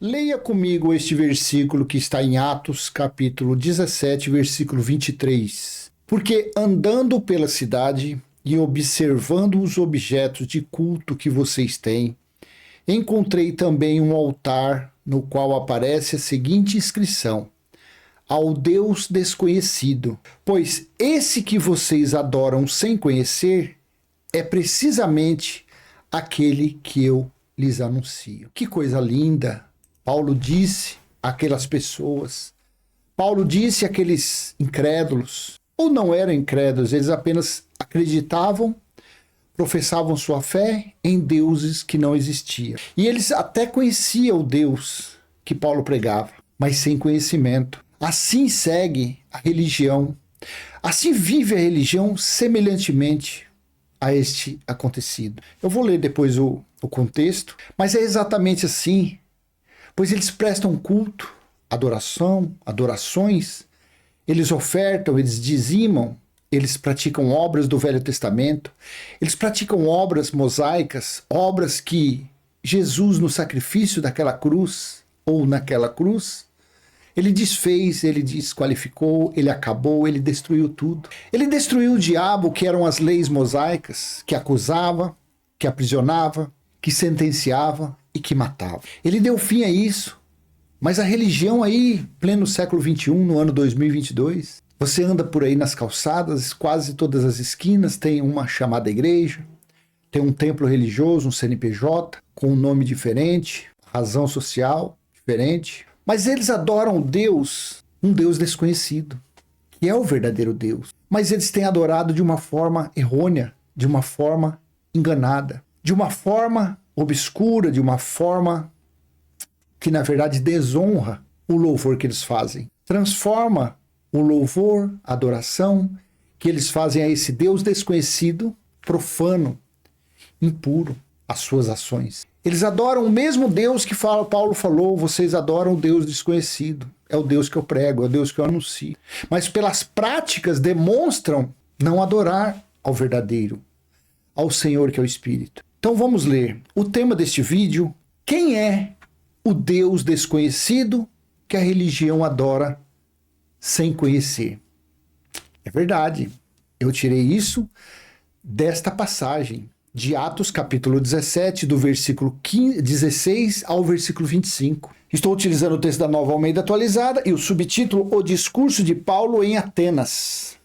Leia comigo este versículo que está em Atos, capítulo 17, versículo 23. Porque andando pela cidade e observando os objetos de culto que vocês têm, encontrei também um altar no qual aparece a seguinte inscrição: ao Deus desconhecido. Pois esse que vocês adoram sem conhecer é precisamente aquele que eu lhes anuncio. Que coisa linda! Paulo disse àquelas pessoas, Paulo disse àqueles incrédulos, ou não eram incrédulos, eles apenas acreditavam, professavam sua fé em deuses que não existiam. E eles até conheciam o Deus que Paulo pregava, mas sem conhecimento. Assim segue a religião, assim vive a religião semelhantemente a este acontecido. Eu vou ler depois o contexto, mas é exatamente assim. Pois eles prestam culto, adoração, adorações, eles ofertam, eles dizimam, eles praticam obras do Velho Testamento, eles praticam obras mosaicas, obras que Jesus, no sacrifício daquela cruz, ou naquela cruz, ele desfez, ele desqualificou, ele acabou, ele destruiu tudo. Ele destruiu o diabo, que eram as leis mosaicas, que acusava, que aprisionava, que sentenciava e que matava. Ele deu fim a isso. Mas a religião aí, pleno século XXI, no ano 2022, você anda por aí nas calçadas, quase todas as esquinas tem uma chamada igreja, tem um templo religioso, um CNPJ, com um nome diferente, razão social diferente. Mas eles adoram Deus, um Deus desconhecido, que é o verdadeiro Deus. Mas eles têm adorado de uma forma errônea, de uma forma enganada, de uma forma obscura, de uma forma que na verdade desonra o louvor que eles fazem. Transforma o louvor, a adoração que eles fazem a esse Deus desconhecido, profano, impuro, as suas ações. Eles adoram o mesmo Deus que Paulo falou, vocês adoram o Deus desconhecido. É o Deus que eu prego, é o Deus que eu anuncio. Mas pelas práticas demonstram não adorar ao verdadeiro, ao Senhor que é o Espírito. Então vamos ler o tema deste vídeo: quem é o Deus desconhecido que a religião adora sem conhecer? É verdade, eu tirei isso desta passagem de Atos capítulo 17, do versículo 16 ao versículo 25. Estou utilizando o texto da Nova Almeida Atualizada e o subtítulo: O Discurso de Paulo em Atenas.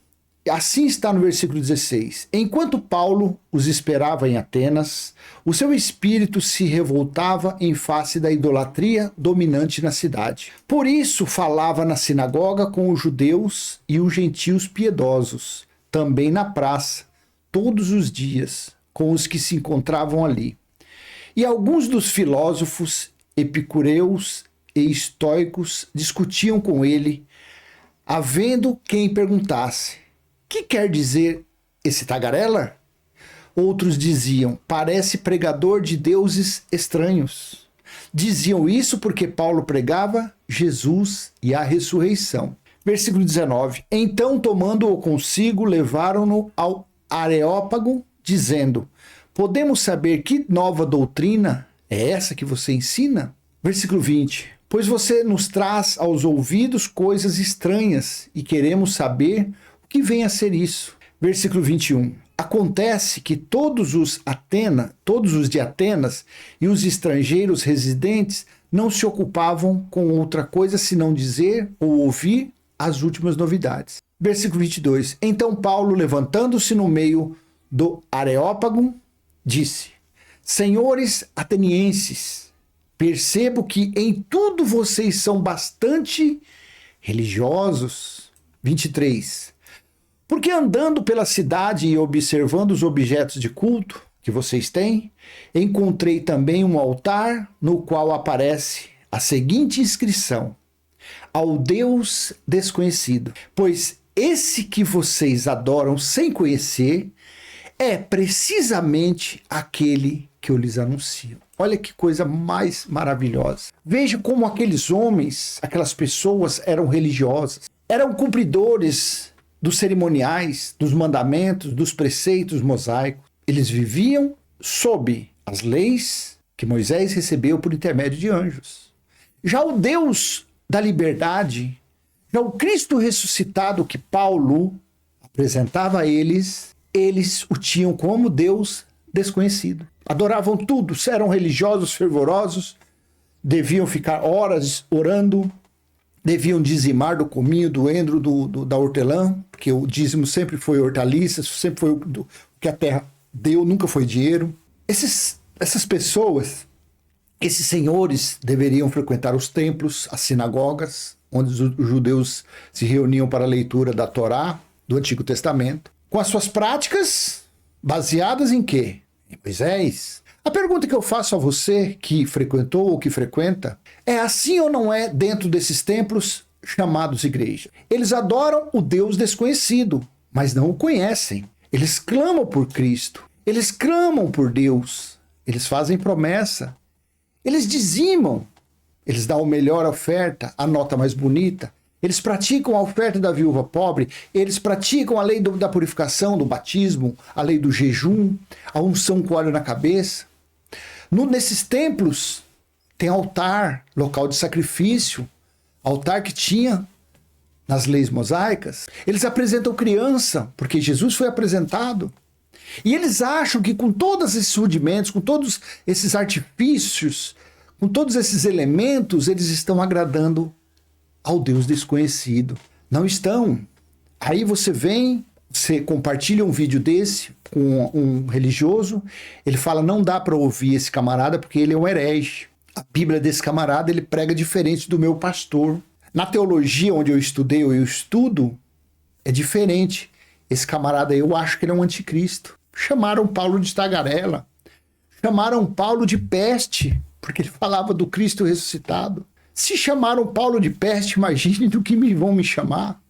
Assim está no versículo 16. Enquanto Paulo os esperava em Atenas, o seu espírito se revoltava em face da idolatria dominante na cidade. Por isso falava na sinagoga com os judeus e os gentios piedosos, também na praça, todos os dias, com os que se encontravam ali. E alguns dos filósofos epicureus e estoicos discutiam com ele, havendo quem perguntasse: que quer dizer esse tagarela? Outros diziam: parece pregador de deuses estranhos. Diziam isso porque Paulo pregava Jesus e a ressurreição. Versículo 19. Então, tomando-o consigo, levaram-no ao Areópago, dizendo: podemos saber que nova doutrina é essa que você ensina? Versículo 20. Pois você nos traz aos ouvidos coisas estranhas e queremos saber o que vem a ser isso. Versículo 21. Acontece que todos os de Atenas e os estrangeiros residentes não se ocupavam com outra coisa senão dizer ou ouvir as últimas novidades. Versículo 22. Então Paulo, levantando-se no meio do Areópago, disse: senhores atenienses, percebo que em tudo vocês são bastante religiosos. 23. Porque andando pela cidade e observando os objetos de culto que vocês têm, encontrei também um altar no qual aparece a seguinte inscrição: ao Deus desconhecido. Pois esse que vocês adoram sem conhecer é precisamente aquele que eu lhes anuncio. Olha que coisa mais maravilhosa. Veja como aqueles homens, aquelas pessoas eram religiosas, eram cumpridores dos cerimoniais, dos mandamentos, dos preceitos mosaicos. Eles viviam sob as leis que Moisés recebeu por intermédio de anjos. Já o Deus da liberdade, já o Cristo ressuscitado que Paulo apresentava a eles o tinham como Deus desconhecido. Adoravam tudo, eram religiosos fervorosos, deviam ficar horas orando, deviam dizimar do cominho, do endro, da hortelã, porque o dízimo sempre foi hortaliças, sempre foi o que a terra deu, nunca foi dinheiro. Essas pessoas, esses senhores, deveriam frequentar os templos, as sinagogas, onde os judeus se reuniam para a leitura da Torá, do Antigo Testamento, com as suas práticas baseadas em quê? Em Moisés. A pergunta que eu faço a você que frequentou ou que frequenta é: assim ou não é dentro desses templos chamados igreja? Eles adoram o Deus desconhecido, mas não o conhecem. Eles clamam por Cristo, eles clamam por Deus, eles fazem promessa, eles dizimam, eles dão a melhor oferta, a nota mais bonita, eles praticam a oferta da viúva pobre, eles praticam a lei da purificação, do batismo, a lei do jejum, a unção com óleo na cabeça. Nesses templos tem altar, local de sacrifício, altar que tinha nas leis mosaicas. Eles apresentam criança, porque Jesus foi apresentado. E eles acham que com todos esses rudimentos, com todos esses artifícios, com todos esses elementos, eles estão agradando ao Deus desconhecido. Não estão. Aí você vem, você compartilha um vídeo desse com um religioso, ele fala: não dá para ouvir esse camarada porque ele é um herege. A Bíblia desse camarada, ele prega diferente do meu pastor. Na teologia onde eu estudei, ou eu estudo, é diferente. Esse camarada, eu acho que ele é um anticristo. Chamaram Paulo de tagarela, chamaram Paulo de peste, porque ele falava do Cristo ressuscitado. Se chamaram Paulo de peste, imagine do que vão me chamar.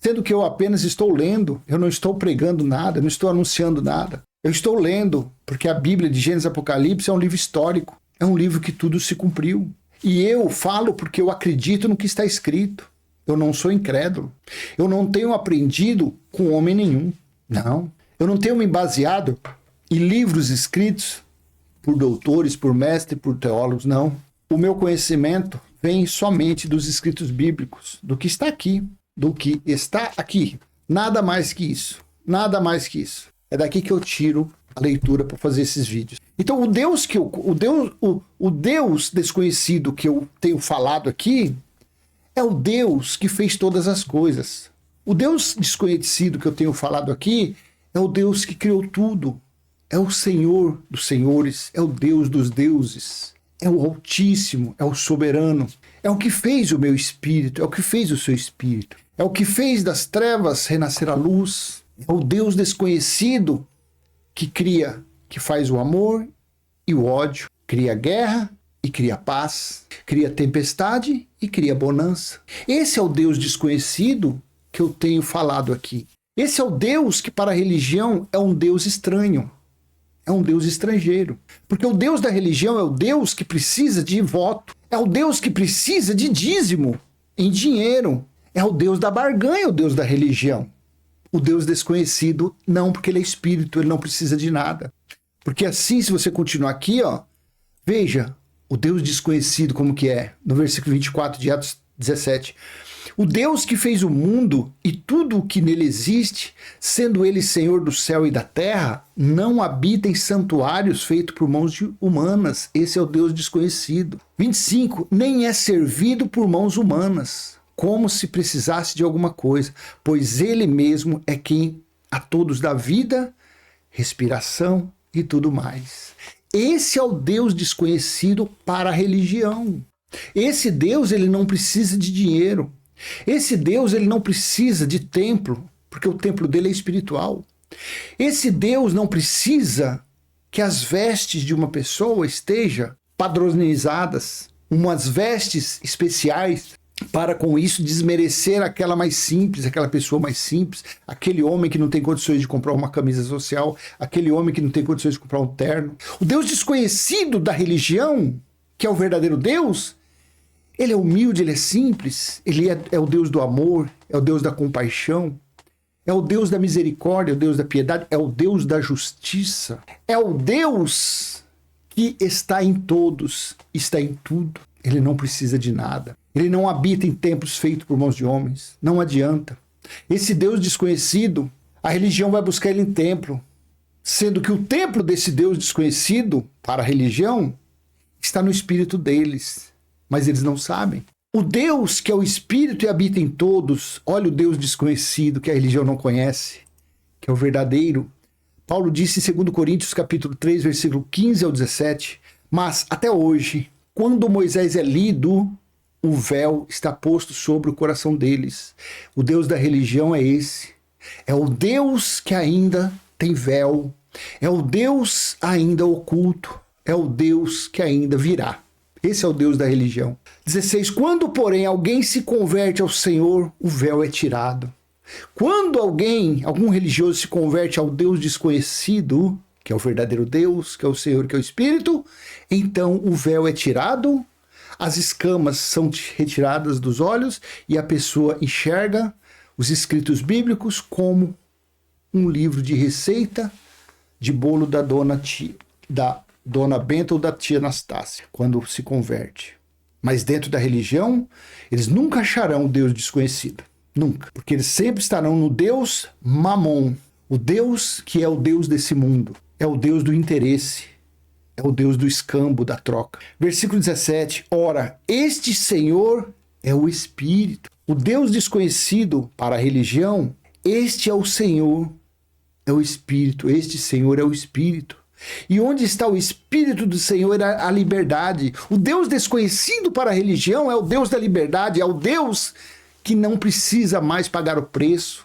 Sendo que eu apenas estou lendo, eu não estou pregando nada, não estou anunciando nada. Eu estou lendo, porque a Bíblia de Gênesis e Apocalipse é um livro histórico. É um livro que tudo se cumpriu. E eu falo porque eu acredito no que está escrito. Eu não sou incrédulo. Eu não tenho aprendido com homem nenhum. Não. Eu não tenho me baseado em livros escritos por doutores, por mestres, por teólogos, não. O meu conhecimento vem somente dos escritos bíblicos, do que está aqui, do que está aqui. Nada mais que isso. Nada mais que isso. É daqui que eu tiro a leitura para fazer esses vídeos. Então, o Deus desconhecido que eu tenho falado aqui é o Deus que fez todas as coisas. O Deus desconhecido que eu tenho falado aqui é o Deus que criou tudo. É o Senhor dos senhores, é o Deus dos deuses. É o Altíssimo, é o Soberano. É o que fez o meu espírito, é o que fez o seu espírito. É o que fez das trevas renascer a luz. É o Deus desconhecido que cria, que faz o amor e o ódio. Cria guerra e cria paz. Cria tempestade e cria bonança. Esse é o Deus desconhecido que eu tenho falado aqui. Esse é o Deus que para a religião é um Deus estranho. É um Deus estrangeiro. Porque o Deus da religião é o Deus que precisa de voto. É o Deus que precisa de dízimo em dinheiro. É o Deus da barganha, o Deus da religião. O Deus desconhecido, não, porque ele é espírito, ele não precisa de nada. Porque assim, se você continuar aqui, ó, veja o Deus desconhecido como que é, no versículo 24 de Atos 17. O Deus que fez o mundo e tudo o que nele existe, sendo ele Senhor do céu e da terra, não habita em santuários feitos por mãos humanas. Esse é o Deus desconhecido. 25. Nem é servido por mãos humanas, como se precisasse de alguma coisa, pois ele mesmo é quem a todos dá vida, respiração e tudo mais. Esse é o Deus desconhecido para a religião. Esse Deus, ele não precisa de dinheiro. Esse Deus, ele não precisa de templo, porque o templo dele é espiritual. Esse Deus não precisa que as vestes de uma pessoa estejam padronizadas, umas vestes especiais, para com isso desmerecer aquela mais simples, aquela pessoa mais simples, aquele homem que não tem condições de comprar uma camisa social, aquele homem que não tem condições de comprar um terno. O Deus desconhecido da religião, que é o verdadeiro Deus, ele é humilde, ele é simples, ele é o Deus do amor, é o Deus da compaixão, é o Deus da misericórdia, é o Deus da piedade, é o Deus da justiça, é o Deus que está em todos, está em tudo. ele não precisa de nada. Ele não habita em templos feitos por mãos de homens. Não adianta. Esse Deus desconhecido, a religião vai buscar ele em templo, sendo que o templo desse Deus desconhecido para a religião está no espírito deles, mas eles não sabem. O Deus que é o espírito e habita em todos, olha o Deus desconhecido que a religião não conhece, que é o verdadeiro. Paulo disse em 2 Coríntios capítulo 3, versículo 15 ao 17, mas até hoje, quando Moisés é lido, o véu está posto sobre o coração deles. O Deus da religião é esse. É o Deus que ainda tem véu. É o Deus ainda oculto. É o Deus que ainda virá. Esse é o Deus da religião. 16. Quando, porém, alguém se converte ao Senhor, o véu é tirado. Quando algum religioso se converte ao Deus desconhecido, que é o verdadeiro Deus, que é o Senhor, que é o Espírito, então o véu é tirado, as escamas são retiradas dos olhos e a pessoa enxerga os escritos bíblicos como um livro de receita de bolo da dona Benta ou da tia Anastácia, quando se converte. Mas dentro da religião, eles nunca acharão o Deus desconhecido. Nunca. Porque eles sempre estarão no Deus Mamon, o Deus que é o Deus desse mundo. É o Deus do interesse. É o Deus do escambo, da troca. Versículo 17. Ora, este Senhor é o Espírito. O Deus desconhecido para a religião, este é o Senhor, é o Espírito. Este Senhor é o Espírito. E onde está o Espírito do Senhor é a liberdade. O Deus desconhecido para a religião é o Deus da liberdade, é o Deus que não precisa mais pagar o preço,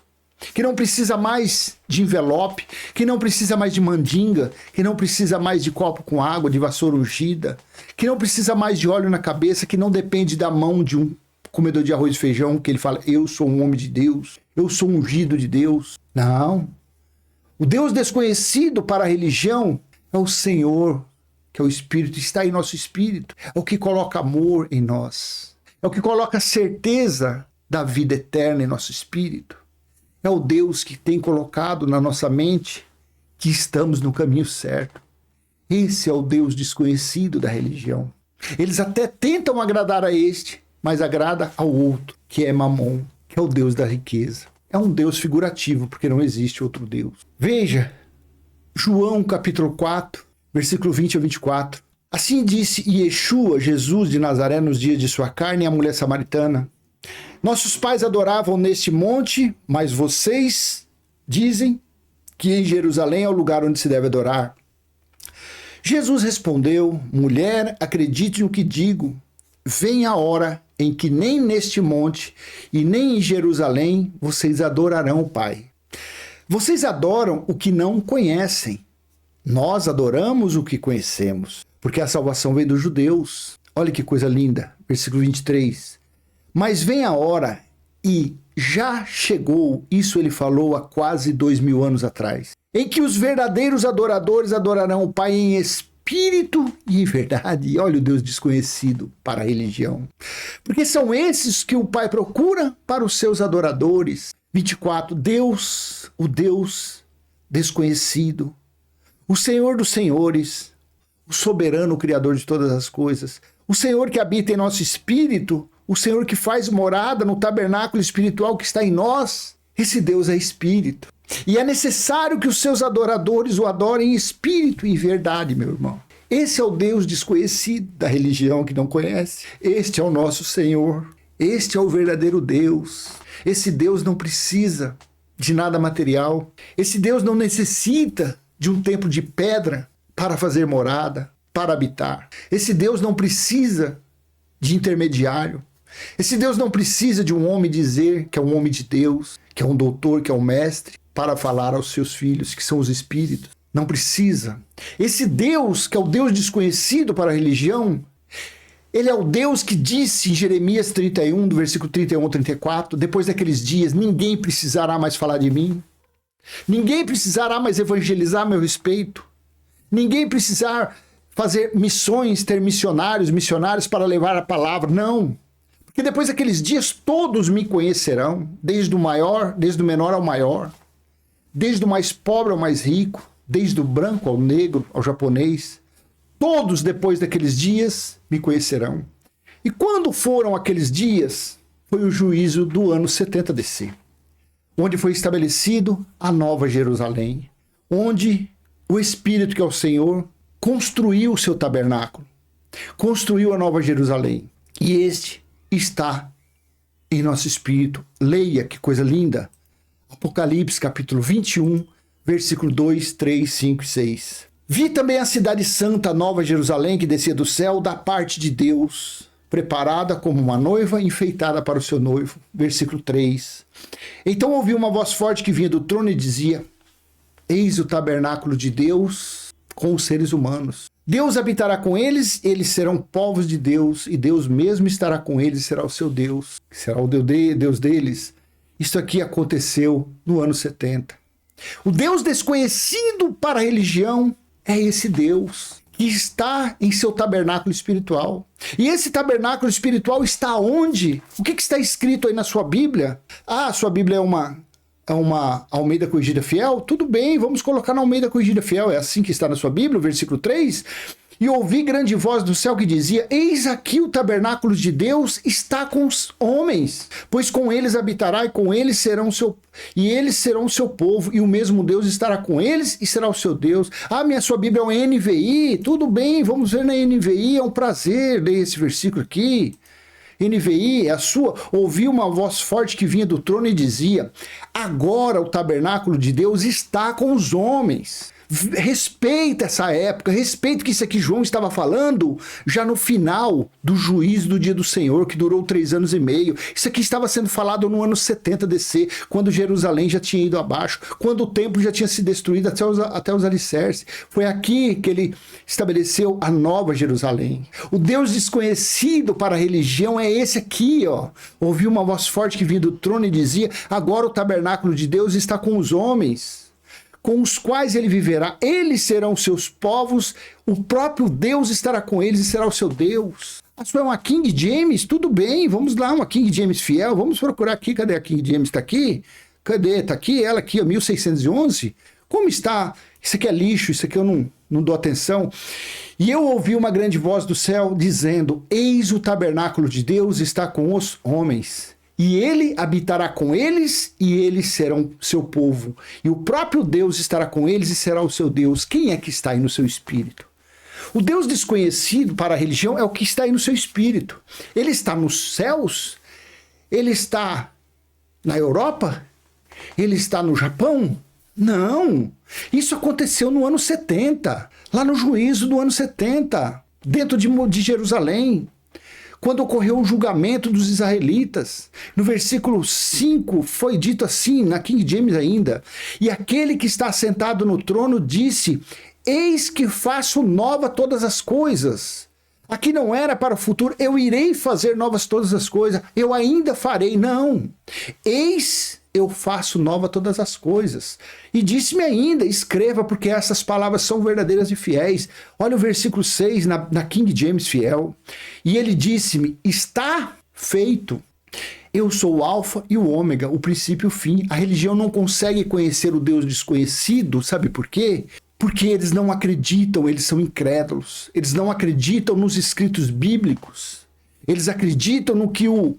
que não precisa mais de envelope, que não precisa mais de mandinga, que não precisa mais de copo com água, de vassoura ungida, que não precisa mais de óleo na cabeça, que não depende da mão de um comedor de arroz e feijão, que ele fala, eu sou um homem de Deus, eu sou ungido de Deus. Não. O Deus desconhecido para a religião é o Senhor, que é o Espírito, está em nosso espírito, é o que coloca amor em nós, é o que coloca certeza da vida eterna em nosso espírito. É o Deus que tem colocado na nossa mente que estamos no caminho certo. Esse é o Deus desconhecido da religião. Eles até tentam agradar a este, mas agrada ao outro, que é Mamon, que é o Deus da riqueza. É um Deus figurativo, porque não existe outro Deus. Veja, João capítulo 4, versículo 20 a 24. Assim disse Yeshua, Jesus de Nazaré, nos dias de sua carne, à mulher samaritana. Nossos pais adoravam neste monte, mas vocês dizem que em Jerusalém é o lugar onde se deve adorar. Jesus respondeu, mulher, acredite no que digo. Vem a hora em que nem neste monte e nem em Jerusalém vocês adorarão o Pai. Vocês adoram o que não conhecem. Nós adoramos o que conhecemos, porque a salvação vem dos judeus. Olha que coisa linda, versículo 23. Mas vem a hora, e já chegou, isso ele falou há quase 2000 anos atrás, em que os verdadeiros adoradores adorarão o Pai em espírito e em verdade. Olha o Deus desconhecido para a religião. Porque são esses que o Pai procura para os seus adoradores. 24. Deus, o Deus desconhecido, o Senhor dos senhores, o soberano, o Criador de todas as coisas, o Senhor que habita em nosso espírito, o Senhor que faz morada no tabernáculo espiritual que está em nós. Esse Deus é espírito. E é necessário que os seus adoradores o adorem em espírito e em verdade, meu irmão. Esse é o Deus desconhecido da religião que não conhece. Este é o nosso Senhor. Este é o verdadeiro Deus. Esse Deus não precisa de nada material. Esse Deus não necessita de um templo de pedra para fazer morada, para habitar. Esse Deus não precisa de intermediário. Esse Deus não precisa de um homem dizer que é um homem de Deus, que é um doutor, que é um mestre, para falar aos seus filhos, que são os espíritos. Não precisa. Esse Deus, que é o Deus desconhecido para a religião, ele é o Deus que disse em Jeremias 31, do versículo 31 ao 34, depois daqueles dias, ninguém precisará mais falar de mim. Ninguém precisará mais evangelizar a meu respeito. Ninguém precisar fazer missões, ter missionários para levar a palavra. Não. Porque depois daqueles dias todos me conhecerão, desde o menor ao maior, desde o mais pobre ao mais rico, desde o branco ao negro, ao japonês. Todos depois daqueles dias me conhecerão. E quando foram aqueles dias, foi o juízo do ano 70 DC, onde foi estabelecido a Nova Jerusalém, onde o Espírito, que é o Senhor, construiu o seu tabernáculo, construiu a Nova Jerusalém. E este está em nosso espírito. Leia, que coisa linda. Apocalipse, capítulo 21, versículo 2, 3, 5 e 6. Vi também a cidade santa, a Nova Jerusalém, que descia do céu da parte de Deus, preparada como uma noiva enfeitada para o seu noivo. Versículo 3. Então ouvi uma voz forte que vinha do trono e dizia: eis o tabernáculo de Deus com os seres humanos. Deus habitará com eles, eles serão povos de Deus, e Deus mesmo estará com eles, será o seu Deus, será o Deus deles. Isso aqui aconteceu no ano 70. O Deus desconhecido para a religião é esse Deus que está em seu tabernáculo espiritual. E esse tabernáculo espiritual está onde? O que está escrito aí na sua Bíblia? Ah, sua Bíblia é uma Almeida Corrigida Fiel? Tudo bem, vamos colocar na Almeida Corrigida Fiel. É assim que está na sua Bíblia, o versículo 3. E ouvi grande voz do céu que dizia: eis aqui o tabernáculo de Deus está com os homens, pois com eles habitará, e eles serão o seu povo, e o mesmo Deus estará com eles e será o seu Deus. Ah, sua Bíblia é um NVI? Tudo bem, vamos ver na NVI, é um prazer ler esse versículo aqui. NVI, a sua, ouvi uma voz forte que vinha do trono e dizia: agora o tabernáculo de Deus está com os homens. Respeita essa época, respeita que isso aqui João estava falando já no final do juízo do dia do Senhor, que durou 3 anos e meio. Isso aqui estava sendo falado no ano 70 DC, quando Jerusalém já tinha ido abaixo, quando o templo já tinha se destruído até os alicerces. Foi aqui que ele estabeleceu a Nova Jerusalém. O Deus desconhecido para a religião é esse aqui, ó. Ouvi uma voz forte que vinha do trono e dizia: agora o tabernáculo de Deus está com os homens, com os quais ele viverá, eles serão seus povos, o próprio Deus estará com eles e será o seu Deus. A sua é uma King James? Tudo bem, vamos lá, uma King James fiel, vamos procurar aqui, cadê a King James? Está aqui? Cadê? Está aqui, ela aqui, 1611? Como está? Isso aqui é lixo, isso aqui eu não dou atenção. E eu ouvi uma grande voz do céu dizendo: eis o tabernáculo de Deus está com os homens. E ele habitará com eles, e eles serão seu povo. E o próprio Deus estará com eles e será o seu Deus. Quem é que está aí no seu espírito? O Deus desconhecido para a religião é o que está aí no seu espírito. Ele está nos céus? Ele está na Europa? Ele está no Japão? Não. Isso aconteceu no ano 70, lá no juízo do ano 70, dentro de Jerusalém, quando ocorreu o julgamento dos israelitas. No versículo 5 foi dito assim, na King James ainda: e aquele que está sentado no trono disse: eis que faço nova todas as coisas. Aqui não era para o futuro: eu irei fazer novas todas as coisas, eu ainda farei. Não. Eis, eu faço nova todas as coisas. E disse-me ainda: escreva, porque essas palavras são verdadeiras e fiéis. Olha o versículo 6 na King James fiel. E ele disse-me: está feito. Eu sou o alfa e o ômega, o princípio e o fim. A religião não consegue conhecer o Deus desconhecido, sabe por quê? Porque eles não acreditam, eles são incrédulos. Eles não acreditam nos escritos bíblicos. Eles acreditam no que o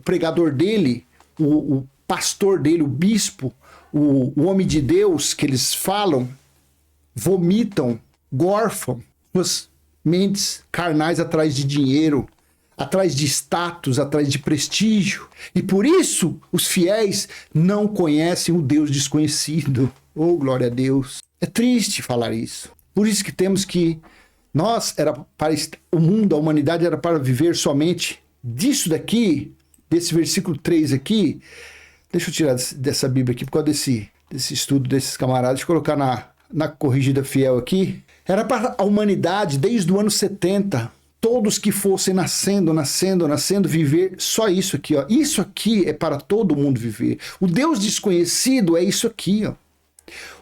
pregador dele, o pastor dele, o bispo, o homem de Deus que eles falam, vomitam, gorfam suas mentes carnais atrás de dinheiro, atrás de status, atrás de prestígio. E por isso os fiéis não conhecem o Deus desconhecido. Oh, glória a Deus. É triste falar isso. Por isso que temos que o mundo, a humanidade era para viver somente disso daqui, desse versículo 3 aqui. Deixa eu tirar dessa Bíblia aqui, por causa desse estudo desses camaradas. Deixa eu colocar na Corrigida Fiel aqui. Era para a humanidade, desde o ano 70, todos que fossem nascendo, viver só isso aqui, ó. Isso aqui é para todo mundo viver. O Deus desconhecido é isso aqui, ó.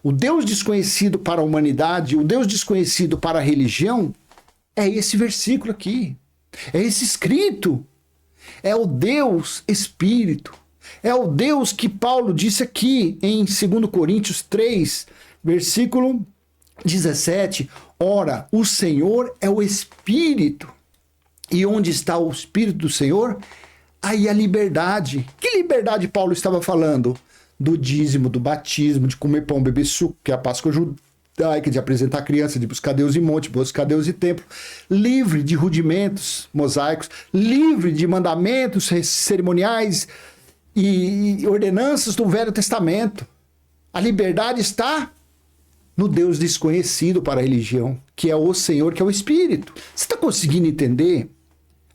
O Deus desconhecido para a humanidade, o Deus desconhecido para a religião, é esse versículo aqui. É esse escrito. É o Deus Espírito. É o Deus que Paulo disse aqui em 2 Coríntios 3, versículo 17. Ora, o Senhor é o Espírito. E onde está o Espírito do Senhor? Aí a liberdade. Que liberdade Paulo estava falando? Do dízimo, do batismo, de comer pão, beber suco, que é a Páscoa judaica, de apresentar a criança, de buscar Deus em monte, buscar Deus em templo. Livre de rudimentos mosaicos, livre de mandamentos cerimoniais e ordenanças do Velho Testamento. A liberdade está no Deus desconhecido para a religião, que é o Senhor, que é o Espírito. Você está conseguindo entender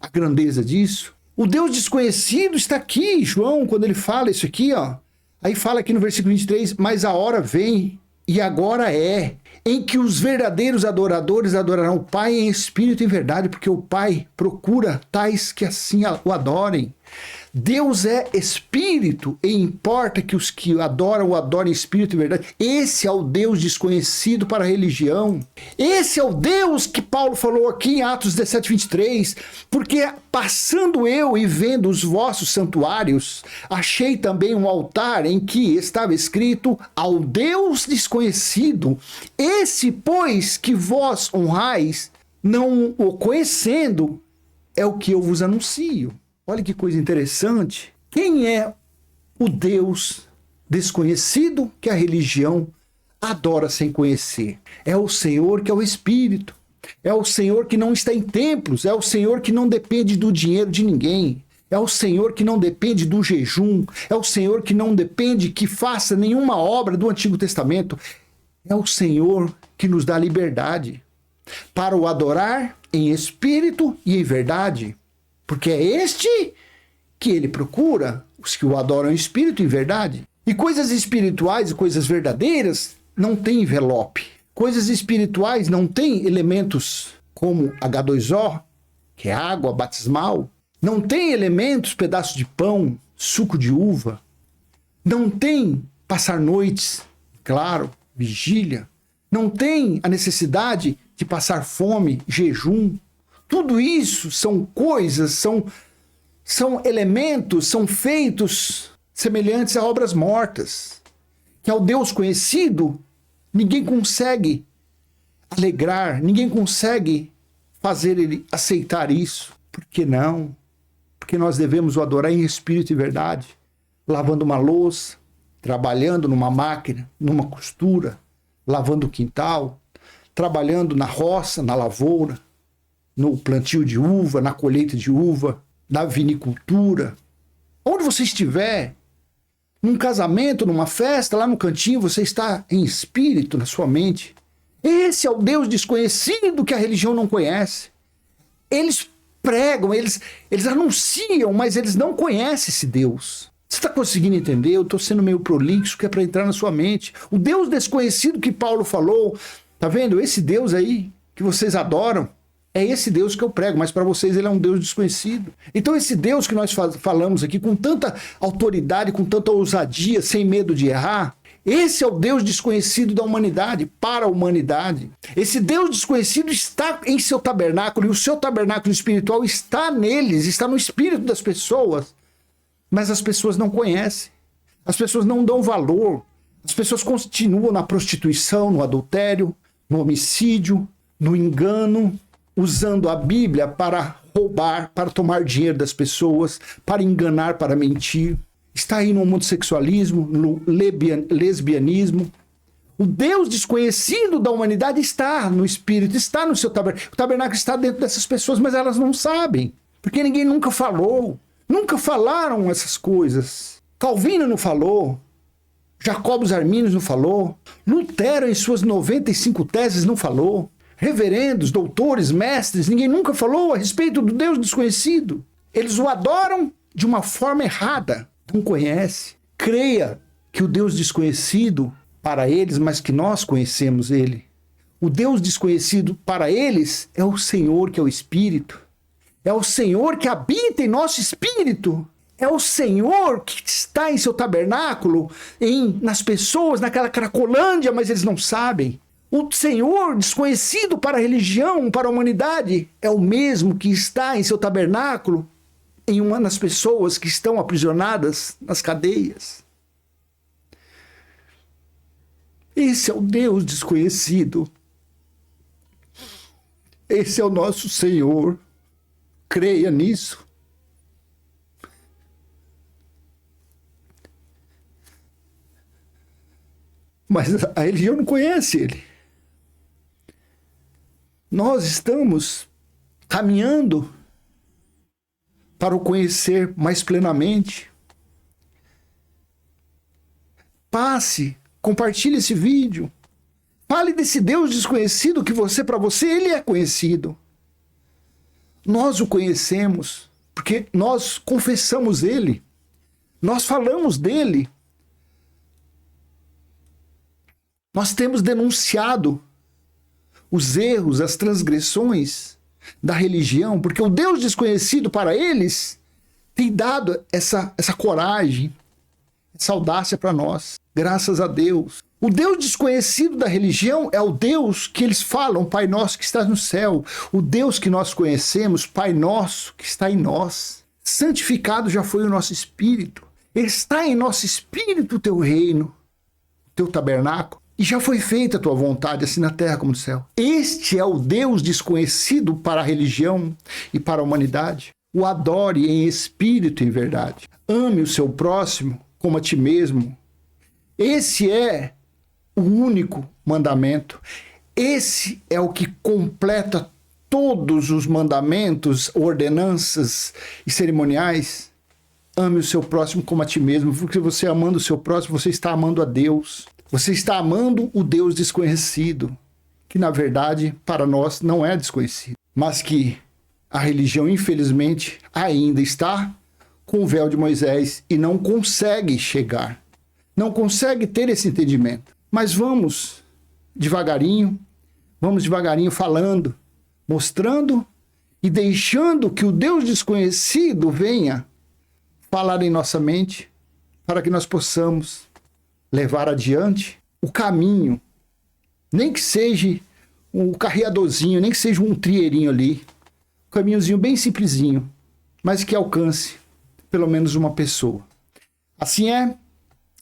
a grandeza disso? O Deus desconhecido está aqui, João, quando ele fala isso aqui, ó. Aí fala aqui no versículo 23, mas a hora vem, e agora é, em que os verdadeiros adoradores adorarão o Pai em espírito e em verdade, porque o Pai procura tais que assim o adorem. Deus é espírito e importa que os que o adorem em espírito e verdade. Esse é o Deus desconhecido para a religião. Esse é o Deus que Paulo falou aqui em Atos 17, 23. Porque passando eu e vendo os vossos santuários, achei também um altar em que estava escrito ao Deus desconhecido. Esse, pois, que vós honrais, não o conhecendo, é o que eu vos anuncio. Olha que coisa interessante. Quem é o Deus desconhecido que a religião adora sem conhecer? É o Senhor que é o Espírito. É o Senhor que não está em templos. É o Senhor que não depende do dinheiro de ninguém. É o Senhor que não depende do jejum. É o Senhor que não depende que faça nenhuma obra do Antigo Testamento. É o Senhor que nos dá liberdade para o adorar em espírito e em verdade. Porque é este que ele procura, os que o adoram em espírito e em verdade. E coisas espirituais e coisas verdadeiras não têm envelope. Coisas espirituais não têm elementos como H2O, que é água batismal. Não tem elementos, pedaços de pão, suco de uva. Não tem passar noites, claro, vigília. Não tem a necessidade de passar fome, jejum. Tudo isso são coisas, são elementos, são feitos semelhantes a obras mortas. Que ao Deus conhecido, ninguém consegue alegrar, ninguém consegue fazer ele aceitar isso. Por que não? Porque nós devemos o adorar em espírito e verdade, lavando uma louça, trabalhando numa máquina, numa costura, lavando o quintal, trabalhando na roça, na lavoura, no plantio de uva, na colheita de uva, na vinicultura. Onde você estiver, num casamento, numa festa, lá no cantinho, você está em espírito, na sua mente. Esse é o Deus desconhecido que a religião não conhece. Eles pregam, eles anunciam, mas eles não conhecem esse Deus. Você está conseguindo entender? Eu estou sendo meio prolixo, que é para entrar na sua mente. O Deus desconhecido que Paulo falou, tá vendo? Esse Deus aí que vocês adoram, é esse Deus que eu prego, mas para vocês ele é um Deus desconhecido. Então esse Deus que nós falamos aqui com tanta autoridade, com tanta ousadia, sem medo de errar, esse é o Deus desconhecido da humanidade, para a humanidade. Esse Deus desconhecido está em seu tabernáculo, e o seu tabernáculo espiritual está neles, está no espírito das pessoas. Mas as pessoas não conhecem, as pessoas não dão valor, as pessoas continuam na prostituição, no adultério, no homicídio, no engano, usando a Bíblia para roubar, para tomar dinheiro das pessoas, para enganar, para mentir. Está aí no homossexualismo, no lesbianismo. O Deus desconhecido da humanidade está no espírito, está no seu tabernáculo. O tabernáculo está dentro dessas pessoas, mas elas não sabem, porque ninguém nunca falou. Nunca falaram essas coisas. Calvino não falou. Jacobos Armínios não falou. Lutero, em suas 95 teses, não falou. Reverendos, doutores, mestres, ninguém nunca falou a respeito do Deus desconhecido. Eles o adoram de uma forma errada. Não conhece. Creia que o Deus desconhecido para eles, mas que nós conhecemos ele. O Deus desconhecido para eles é o Senhor, que é o Espírito. É o Senhor que habita em nosso espírito. É o Senhor que está em seu tabernáculo, nas pessoas, naquela Cracolândia, mas eles não sabem. O Senhor desconhecido para a religião, para a humanidade, é o mesmo que está em seu tabernáculo em uma das pessoas que estão aprisionadas nas cadeias. Esse é o Deus desconhecido. Esse é o nosso Senhor. creia nisso. Mas a religião não conhece ele. Nós estamos caminhando para o conhecer mais plenamente. Passe, compartilhe esse vídeo. Fale desse Deus desconhecido que para você, ele é conhecido. Nós o conhecemos porque nós confessamos ele. Nós falamos dele. Nós temos denunciado os erros, as transgressões da religião, porque o Deus desconhecido para eles tem dado essa coragem, essa audácia para nós. Graças a Deus. O Deus desconhecido da religião é o Deus que eles falam, Pai Nosso que está no céu. O Deus que nós conhecemos, Pai Nosso que está em nós. Santificado já foi o nosso espírito. Está em nosso espírito o teu reino, o teu tabernáculo. E já foi feita a tua vontade, assim na terra como no céu. Este é o Deus desconhecido para a religião e para a humanidade. O adore em espírito e em verdade. Ame o seu próximo como a ti mesmo. Esse é o único mandamento. Esse é o que completa todos os mandamentos, ordenanças e cerimoniais. Ame o seu próximo como a ti mesmo, porque você amando o seu próximo, você está amando a Deus. Você está amando o Deus desconhecido, que na verdade para nós não é desconhecido, mas que a religião infelizmente ainda está com o véu de Moisés e não consegue chegar, não consegue ter esse entendimento. Mas vamos devagarinho falando, mostrando e deixando que o Deus desconhecido venha falar em nossa mente para que nós possamos levar adiante o caminho, nem que seja um carreadorzinho, nem que seja um trieirinho ali, um caminhozinho bem simplesinho, mas que alcance pelo menos uma pessoa. Assim é,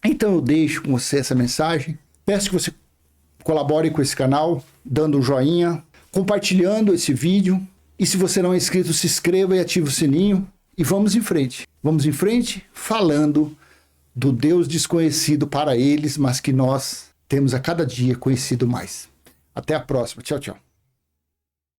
então eu deixo com você essa mensagem, peço que você colabore com esse canal, dando um joinha, compartilhando esse vídeo, e se você não é inscrito, se inscreva e ative o sininho, e vamos em frente falando do Deus desconhecido para eles, mas que nós temos a cada dia conhecido mais. Até a próxima. Tchau, tchau.